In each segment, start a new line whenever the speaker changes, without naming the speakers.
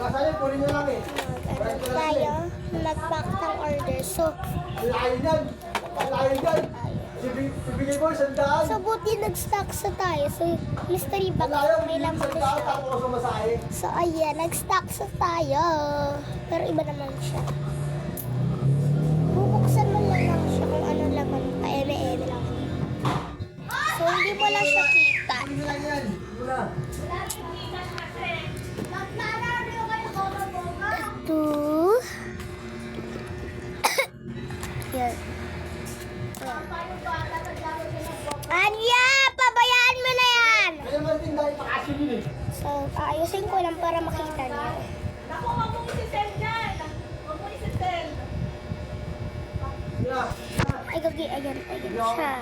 Kasali, puli nyo lang eh.
Ano tayo? Nag-pack ng order. So,
Layo yan. Layo yan. Bibigay mo, 100.
so buti nag-stock sa tayo. So, mystery box.
Layo,
May
bibigay mo
laman
100.
siya.
Tapos sumasahe.
So, ayan. Nag-stock sa tayo. Pero iba naman siya. Bubuksan mo lang siya kung ano laman. Pa-eme-eme lang. So, hindi mo lang siya kita.
Puli nyo lang yan. Muna.
Ito. Yan. Anya! Pabayaan mo na yan!
Kaya naman din dahil pakasyon yun eh.
So, ayusin ko lang para makita niyo.
Naku, wag mong isi-send dyan. Wag mong isi-send.
Muna.
Ay, gagi, ayan siya.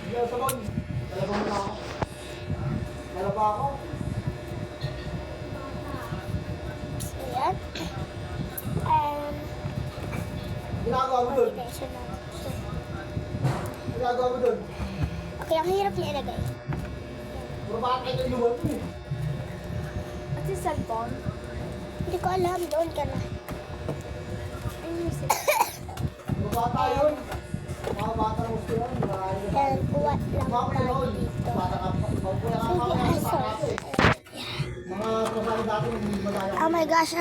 Hindi ako sabon. Dalawa mo na ako. Dalawa ako.
So, yan. And,
Ginagawa mo dun.
combination na. So,
Ginagawa mo dun.
okay, ang hirap niya ilagay.
Pero bakit kayo luwan mo eh?
At yung cellphone?
Hindi ko alam, doon ka na.
Ayun yung cellphone.
Mga bata yun. Mga bata ng gusto yun.
And, kuha lang
Mga
tayo
yun.
dito.
Bata ka pa. Mga
Sige, aso.
Mga kasama dati hindi madaya.
Oh my gosh.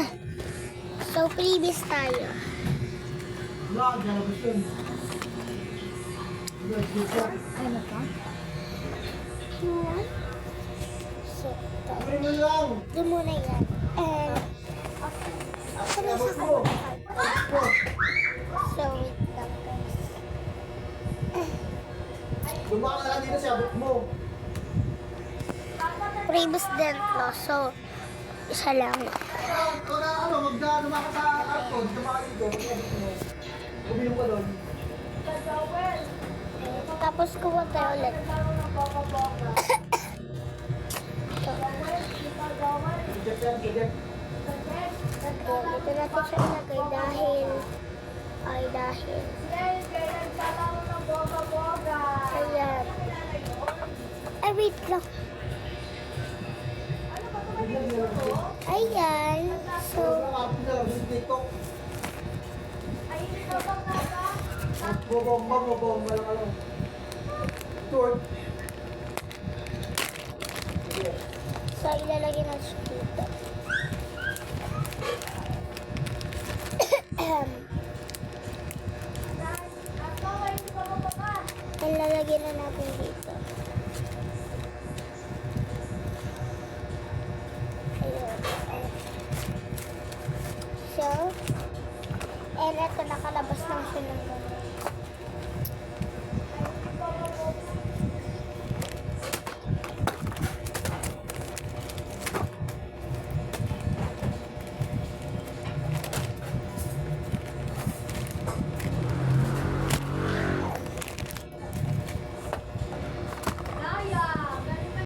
So, previous tayo.
Wala, dyan na gusto yun. Yes, yes,
Ano ka? Yan. So, ito.
Puli mo lang.
Doon muna yan. And,
Abot mo. Abot mo.
so, wait lang guys.
Dumaan ka na lang dito sa abot mo.
Previous din to. So, isa lang.
Kung na ano, dumaan ka sa karton, dumaan ka dito, abot mo. Uminom ka doon.
Tapos kuha tayo ulit. Ito.
Reject yan, reject.
Ayan, ito natin siya ilagay dahil ayan. Ay, wait lang. Ayan. So,
TikTok. Bobong lang alam. Tuwag.
so ilalagay na siya dito. Ilalagay na natin dito. Ayun. So, and ito nakalabas lang siya ng gano'n.